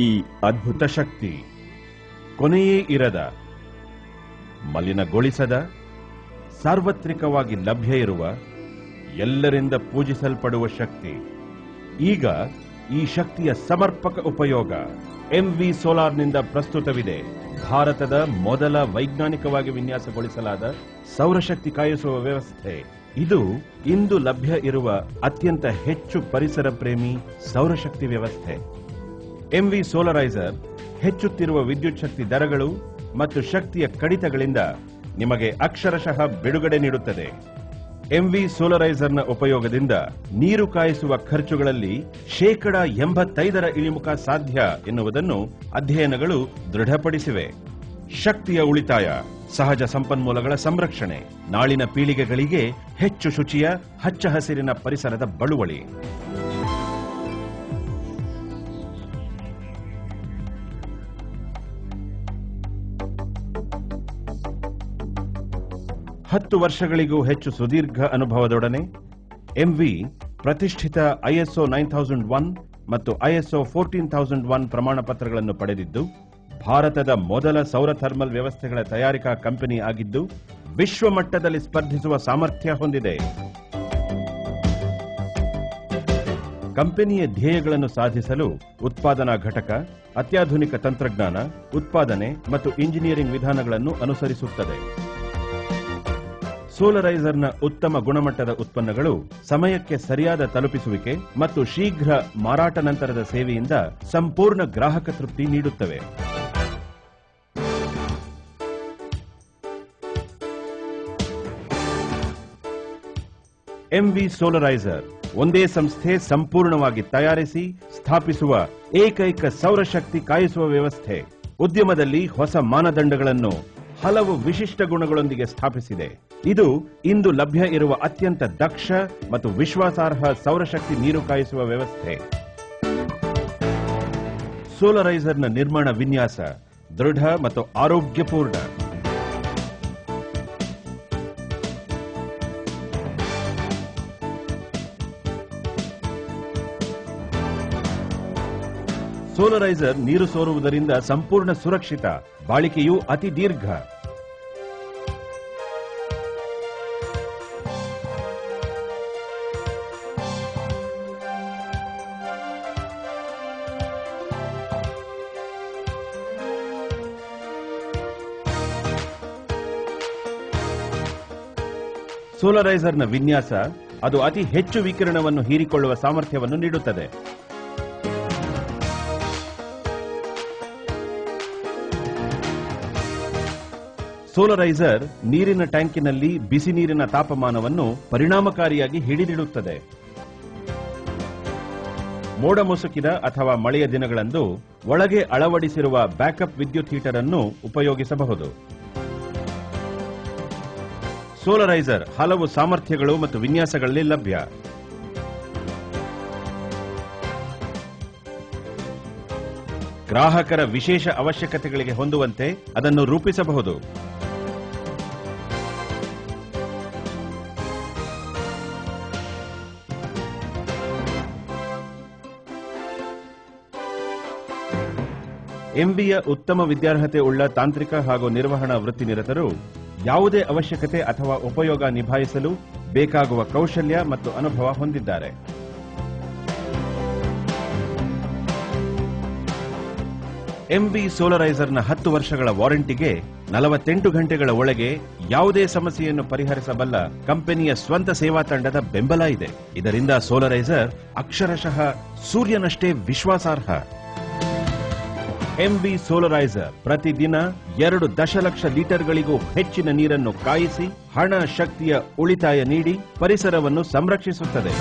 ಈ ಅದ್ಭುತ ಶಕ್ತಿ ಕೊನೆಯೇ ಇರದ, ಮಲಿನಗೊಳಿಸದ, ಸಾರ್ವತ್ರಿಕವಾಗಿ ಲಭ್ಯ ಇರುವ, ಎಲ್ಲರಿಂದ ಪೂಜಿಸಲ್ಪಡುವ ಶಕ್ತಿ. ಈಗ ಈ ಶಕ್ತಿಯ ಸಮರ್ಪಕ ಉಪಯೋಗ ಎಂವಿ ಸೋಲಾರ್ನಿಂದ ಪ್ರಸ್ತುತವಿದೆ. ಭಾರತದ ಮೊದಲ ವೈಜ್ಞಾನಿಕವಾಗಿ ವಿನ್ಯಾಸಗೊಳಿಸಲಾದ ಸೌರಶಕ್ತಿ ಕಾಯಿಸುವ ವ್ಯವಸ್ಥೆ ಇದು. ಇಂದು ಲಭ್ಯ ಇರುವ ಅತ್ಯಂತ ಹೆಚ್ಚು ಪರಿಸರ ಪ್ರೇಮಿ ಸೌರಶಕ್ತಿ ವ್ಯವಸ್ಥೆ. ಎಂವಿ ಸೋಲರೈಸರ್ ಹೆಚ್ಚುತ್ತಿರುವ ವಿದ್ಯುತ್ ಶಕ್ತಿ ದರಗಳು ಮತ್ತು ಶಕ್ತಿಯ ಕಡಿತಗಳಿಂದ ನಿಮಗೆ ಅಕ್ಷರಶಃ ಬಿಡುಗಡೆ ನೀಡುತ್ತದೆ. ಎಂವಿ ಸೋಲರೈಸರ್ನ ಉಪಯೋಗದಿಂದ ನೀರು ಕಾಯಿಸುವ ಖರ್ಚುಗಳಲ್ಲಿ 85% ಇಳಿಮುಖ ಸಾಧ್ಯ ಎನ್ನುವುದನ್ನು ಅಧ್ಯಯನಗಳು ದೃಢಪಡಿಸಿವೆ. ಶಕ್ತಿಯ ಉಳಿತಾಯ, ಸಹಜ ಸಂಪನ್ಮೂಲಗಳ ಸಂರಕ್ಷಣೆ, ನಾಳಿನ ಪೀಳಿಗೆಗಳಿಗೆ ಹೆಚ್ಚು ಶುಚಿಯ ಹಚ್ಚ ಹಸಿರಿನ ಪರಿಸರದ ಬಳುವಳಿ. ಹತ್ತು ವರ್ಷಗಳಿಗೂ ಹೆಚ್ಚು ಸುದೀರ್ಘ ಅನುಭವದೊಡನೆ ಎಂವಿ ಪ್ರತಿಷ್ಠಿತ ISO 9001 ಮತ್ತು ISO 14001 ಪ್ರಮಾಣ ಪತ್ರಗಳನ್ನು ಪಡೆದಿದ್ದು, ಭಾರತದ ಮೊದಲ ಸೌರ ಥರ್ಮಲ್ ವ್ಯವಸ್ಥೆಗಳ ತಯಾರಿಕಾ ಕಂಪನಿ ಆಗಿದ್ದು, ವಿಶ್ವ ಮಟ್ಟದಲ್ಲಿ ಸ್ಪರ್ಧಿಸುವ ಸಾಮರ್ಥ್ಯ ಹೊಂದಿದೆ. ಕಂಪನಿಯ ಧ್ಯೇಯಗಳನ್ನು ಸಾಧಿಸಲು ಉತ್ಪಾದನಾ ಘಟಕ ಅತ್ಯಾಧುನಿಕ ತಂತ್ರಜ್ಞಾನ, ಉತ್ಪಾದನೆ ಮತ್ತು ಇಂಜಿನಿಯರಿಂಗ್ ವಿಧಾನಗಳನ್ನು ಅನುಸರಿಸುತ್ತದೆ. ಸೋಲರೈಸರ್ನ ಉತ್ತಮ ಗುಣಮಟ್ಟದ ಉತ್ಪನ್ನಗಳು ಸಮಯಕ್ಕೆ ಸರಿಯಾದ ತಲುಪಿಸುವಿಕೆ ಮತ್ತು ಶೀಘ್ರ ಮಾರಾಟ ನಂತರದ ಸೇವೆಯಿಂದ ಸಂಪೂರ್ಣ ಗ್ರಾಹಕ ತೃಪ್ತಿ ನೀಡುತ್ತವೆ. ಎಂವಿ ಸೋಲರೈಸರ್ ಒಂದೇ ಸಂಸ್ಥೆ ಸಂಪೂರ್ಣವಾಗಿ ತಯಾರಿಸಿ ಸ್ಥಾಪಿಸುವ ಏಕೈಕ ಸೌರಶಕ್ತಿ ಕಾಯಿಸುವ ವ್ಯವಸ್ಥೆ. ಉದ್ಯಮದಲ್ಲಿ ಹೊಸ ಮಾನದಂಡಗಳನ್ನು ಹಲವು ವಿಶಿಷ್ಟ ಗುಣಗಳೊಂದಿಗೆ ಸ್ಥಾಪಿಸಿದೆ. ಇದು ಇಂದು ಲಭ್ಯ ಇರುವ ಅತ್ಯಂತ ದಕ್ಷ ಮತ್ತು ವಿಶ್ವಾಸಾರ್ಹ ಸೌರಶಕ್ತಿ ನೀರು ಕಾಯಿಸುವ ವ್ಯವಸ್ಥೆ. ಸೋಲರೈಸರ್ನ ನಿರ್ಮಾಣ ವಿನ್ಯಾಸ ದೃಢ ಮತ್ತು ಆರೋಗ್ಯಪೂರ್ಣ. ಸೋಲರೈಸರ್ ನೀರು ಸೋರುವುದರಿಂದ ಸಂಪೂರ್ಣ ಸುರಕ್ಷಿತ, ಬಾಳಿಕೆಯು ಅತಿ ದೀರ್ಘ. ಸೋಲರೈಸರ್ನ ವಿನ್ಯಾಸ ಅದು ಅತಿ ಹೆಚ್ಚು ವಿಕಿರಣವನ್ನು ಹೀರಿಕೊಳ್ಳುವ ಸಾಮರ್ಥ್ಯವನ್ನು ನೀಡುತ್ತದೆ. ಸೋಲರೈಸರ್ ನೀರಿನ ಟ್ಯಾಂಕಿನಲ್ಲಿ ಬಿಸಿ ನೀರಿನ ತಾಪಮಾನವನ್ನು ಪರಿಣಾಮಕಾರಿಯಾಗಿ ಹಿಡಿದಿಡುತ್ತದೆ. ಮೋಡ ಮುಸುಕಿದ ಅಥವಾ ಮಳೆಯ ದಿನಗಳಂದು ಒಳಗೆ ಅಳವಡಿಸಿರುವ ಬ್ಯಾಕಪ್ ವಿದ್ಯುತ್ ಹೀಟರ್ ಅನ್ನು ಉಪಯೋಗಿಸಬಹುದು. ಸೋಲರೈಸರ್ ಹಲವು ಸಾಮರ್ಥ್ಯಗಳು ಮತ್ತು ವಿನ್ಯಾಸಗಳಲ್ಲಿ ಲಭ್ಯ. ಗ್ರಾಹಕರ ವಿಶೇಷ ಅವಶ್ಯಕತೆಗಳಿಗೆ ಹೊಂದುವಂತೆ ಅದನ್ನು ರೂಪಿಸಬಹುದು. ಎಂವಿಯ ಉತ್ತಮ ವಿದ್ಯಾರ್ಹತೆ ಉಳ್ಳ ತಾಂತ್ರಿಕ ಹಾಗೂ ನಿರ್ವಹಣಾ ವೃತ್ತಿನಿರತರು ಯಾವುದೇ ಅವಶ್ಯಕತೆ ಅಥವಾ ಉಪಯೋಗ ನಿಭಾಯಿಸಲು ಬೇಕಾಗುವ ಕೌಶಲ್ಯ ಮತ್ತು ಅನುಭವ ಹೊಂದಿದ್ದಾರೆ. ಎಂವಿ ಸೋಲರೈಸರ್ನ 10 ವರ್ಷಗಳ ವಾರಂಟಿಗೆ 48 ಗಂಟೆಗಳ ಒಳಗೆ ಯಾವುದೇ ಸಮಸ್ಯೆಯನ್ನು ಪರಿಹರಿಸಬಲ್ಲ ಕಂಪನಿಯ ಸ್ವಂತ ಸೇವಾ ತಂಡದ ಬೆಂಬಲ ಇದೆ. ಇದರಿಂದ ಸೋಲರೈಸರ್ ಅಕ್ಷರಶಃ ಸೂರ್ಯನಷ್ಟೇ ವಿಶ್ವಾಸಾರ್ಹ. ಎಂವಿ ಸೋಲರೈಸರ್ ಪ್ರತಿದಿನ 2 ದಶಲಕ್ಷ ಲೀಟರ್ಗಳಿಗೂ ಹೆಚ್ಚಿನ ನೀರನ್ನು ಕಾಯಿಸಿ ಹಣ ಶಕ್ತಿಯ ಉಳಿತಾಯ ನೀಡಿ ಪರಿಸರವನ್ನು ಸಂರಕ್ಷಿಸುತ್ತದೆ.